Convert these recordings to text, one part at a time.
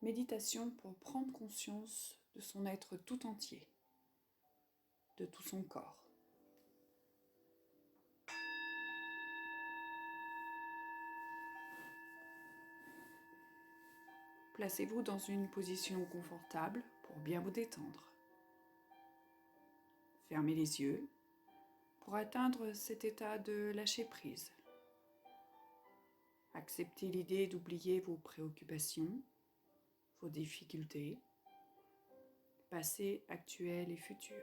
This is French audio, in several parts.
Méditation pour prendre conscience de son être tout entier, de tout son corps. Placez-vous dans une position confortable pour bien vous détendre. Fermez les yeux pour atteindre cet état de lâcher-prise. Acceptez l'idée d'oublier vos préoccupations, vos difficultés, passé, actuel et futur.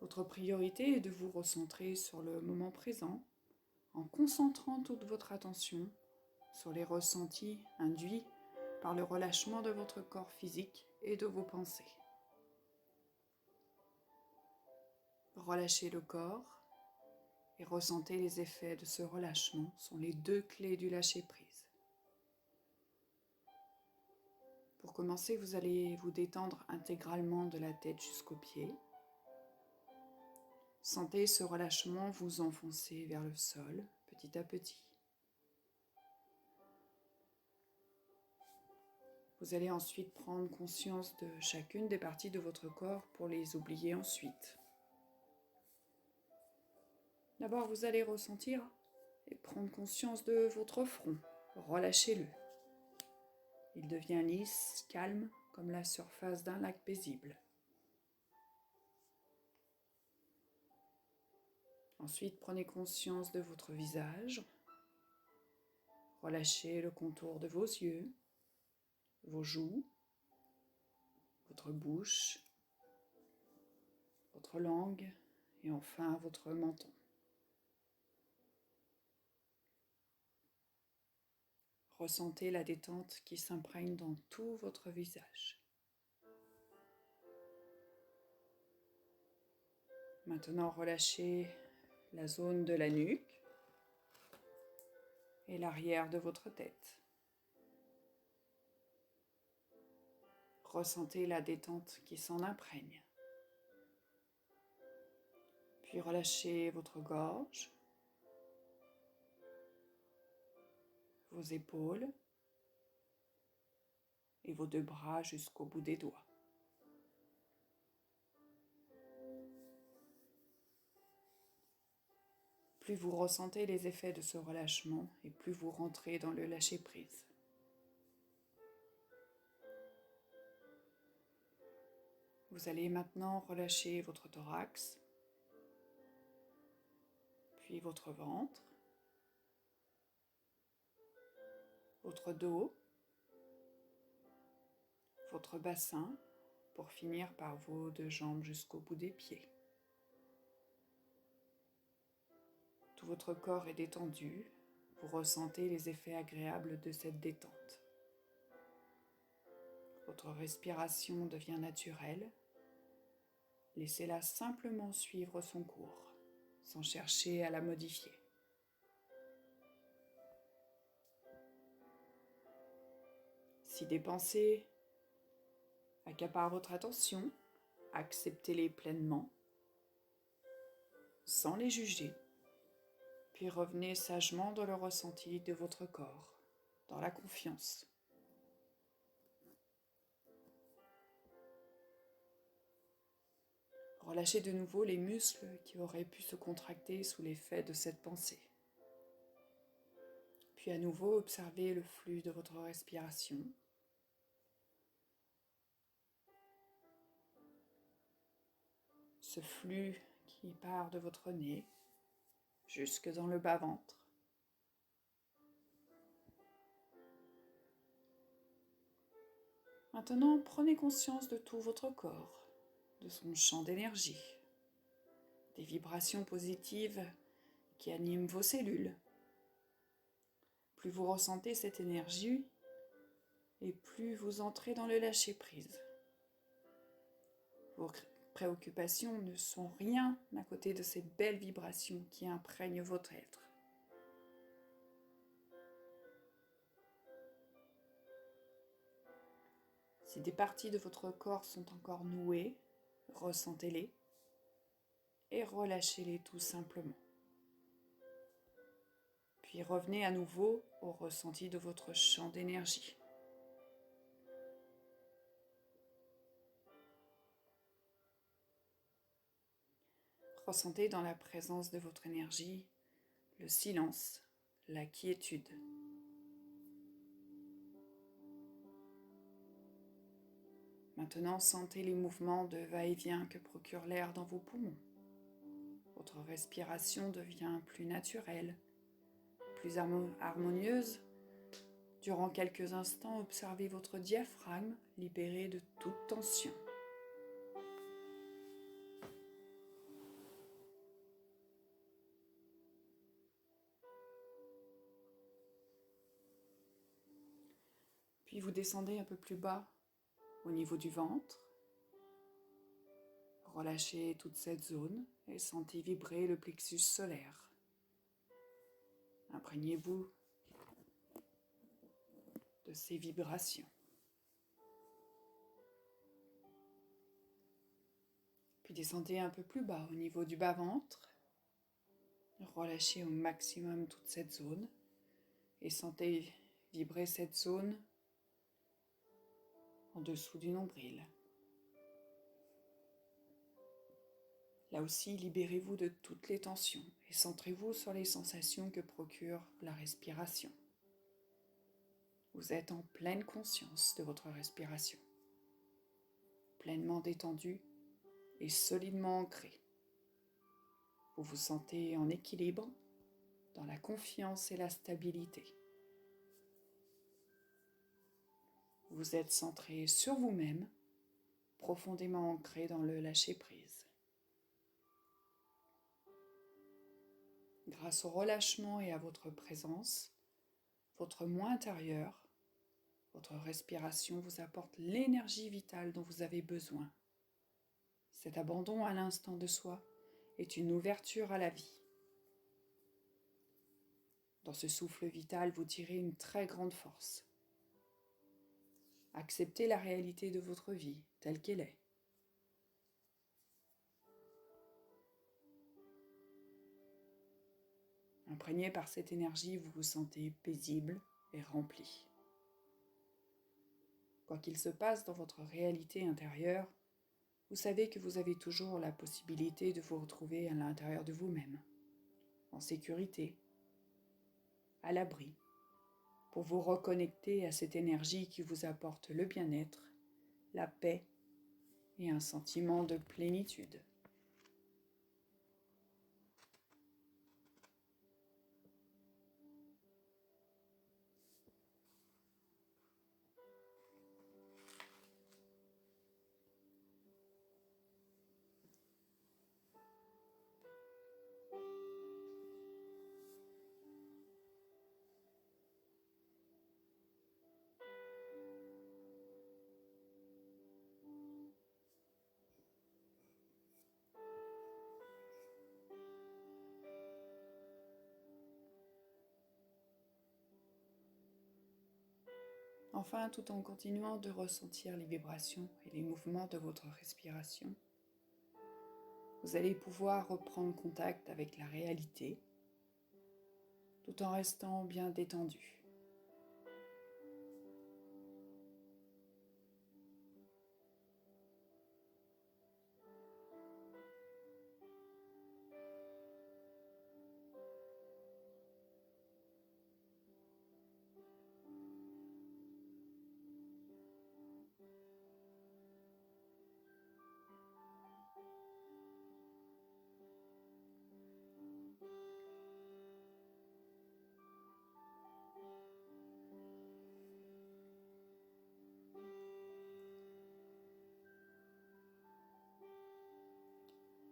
Votre priorité est de vous recentrer sur le moment présent en concentrant toute votre attention sur les ressentis induits par le relâchement de votre corps physique et de vos pensées. Relâcher le corps et ressentez les effets de ce relâchement sont les deux clés du lâcher-prise. Pour commencer, vous allez vous détendre intégralement de la tête jusqu'aux pieds. Sentez ce relâchement vous enfoncer vers le sol petit à petit. Vous allez ensuite prendre conscience de chacune des parties de votre corps pour les oublier ensuite. D'abord, vous allez ressentir et prendre conscience de votre front. Relâchez-le. Il devient lisse, calme, comme la surface d'un lac paisible. Ensuite, prenez conscience de votre visage. Relâchez le contour de vos yeux, vos joues, votre bouche, votre langue et enfin votre menton. Ressentez la détente qui s'imprègne dans tout votre visage. Maintenant, relâchez la zone de la nuque et l'arrière de votre tête. Ressentez la détente qui s'en imprègne. Puis relâchez votre gorge, vos épaules et vos deux bras jusqu'au bout des doigts. Plus vous ressentez les effets de ce relâchement et plus vous rentrez dans le lâcher-prise. Vous allez maintenant relâcher votre thorax, puis votre ventre, votre dos, votre bassin, pour finir par vos deux jambes jusqu'au bout des pieds. Tout votre corps est détendu, vous ressentez les effets agréables de cette détente. Votre respiration devient naturelle, laissez-la simplement suivre son cours, sans chercher à la modifier. Si des pensées accaparent votre attention, acceptez-les pleinement, sans les juger, puis revenez sagement dans le ressenti de votre corps, dans la confiance. Relâchez de nouveau les muscles qui auraient pu se contracter sous l'effet de cette pensée. Puis à nouveau, observez le flux de votre respiration. Ce flux qui part de votre nez jusque dans le bas-ventre. Maintenant, prenez conscience de tout votre corps, de son champ d'énergie, des vibrations positives qui animent vos cellules. Plus vous ressentez cette énergie, et plus vous entrez dans le lâcher-prise. Vos préoccupations ne sont rien à côté de ces belles vibrations qui imprègnent votre être. Si des parties de votre corps sont encore nouées, ressentez-les et relâchez-les tout simplement. Puis revenez à nouveau au ressenti de votre champ d'énergie. Ressentez dans la présence de votre énergie le silence, la quiétude. Maintenant, sentez les mouvements de va-et-vient que procure l'air dans vos poumons. Votre respiration devient plus naturelle, plus harmonieuse. Durant quelques instants, observez votre diaphragme libéré de toute tension. Puis vous descendez un peu plus bas au niveau du ventre. Relâchez toute cette zone et sentez vibrer le plexus solaire. Imprégnez-vous de ces vibrations. Puis descendez un peu plus bas au niveau du bas-ventre. Relâchez au maximum toute cette zone et sentez vibrer cette zone en dessous du nombril. Là aussi, libérez-vous de toutes les tensions et centrez-vous sur les sensations que procure la respiration. Vous êtes en pleine conscience de votre respiration, pleinement détendu et solidement ancré. Vous vous sentez en équilibre, dans la confiance et la stabilité. Vous êtes centré sur vous-même, profondément ancré dans le lâcher-prise. Grâce au relâchement et à votre présence, votre moi intérieur, votre respiration vous apporte l'énergie vitale dont vous avez besoin. Cet abandon à l'instant de soi est une ouverture à la vie. Dans ce souffle vital, vous tirez une très grande force. Acceptez la réalité de votre vie telle qu'elle est. Imprégné par cette énergie, vous vous sentez paisible et rempli. Quoi qu'il se passe dans votre réalité intérieure, vous savez que vous avez toujours la possibilité de vous retrouver à l'intérieur de vous-même, en sécurité, à l'abri, pour vous reconnecter à cette énergie qui vous apporte le bien-être, la paix et un sentiment de plénitude. Enfin, tout en continuant de ressentir les vibrations et les mouvements de votre respiration, vous allez pouvoir reprendre contact avec la réalité, tout en restant bien détendu.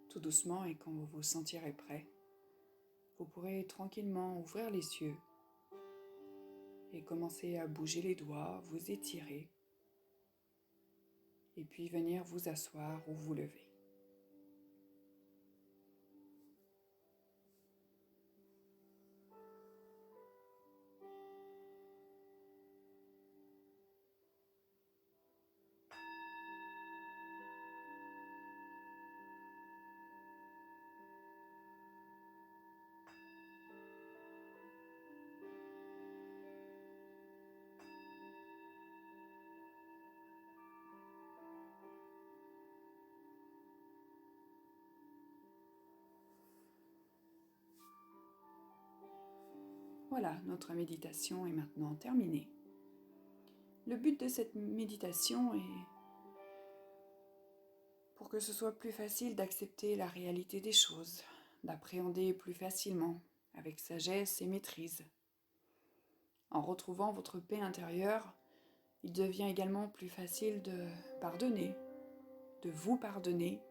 Tout doucement et quand vous vous sentirez prêt, vous pourrez tranquillement ouvrir les yeux et commencer à bouger les doigts, vous étirer et puis venir vous asseoir ou vous lever. Voilà, notre méditation est maintenant terminée. Le but de cette méditation est pour que ce soit plus facile d'accepter la réalité des choses, d'appréhender plus facilement, avec sagesse et maîtrise. En retrouvant votre paix intérieure, il devient également plus facile de pardonner, de vous pardonner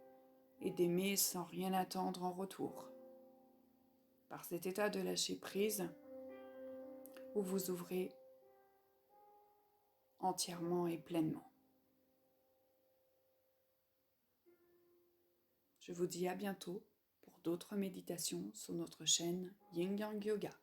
et d'aimer sans rien attendre en retour. Par cet état de lâcher prise, vous vous ouvrez entièrement et pleinement. Je vous dis à bientôt pour d'autres méditations sur notre chaîne Yin Yang Yoga.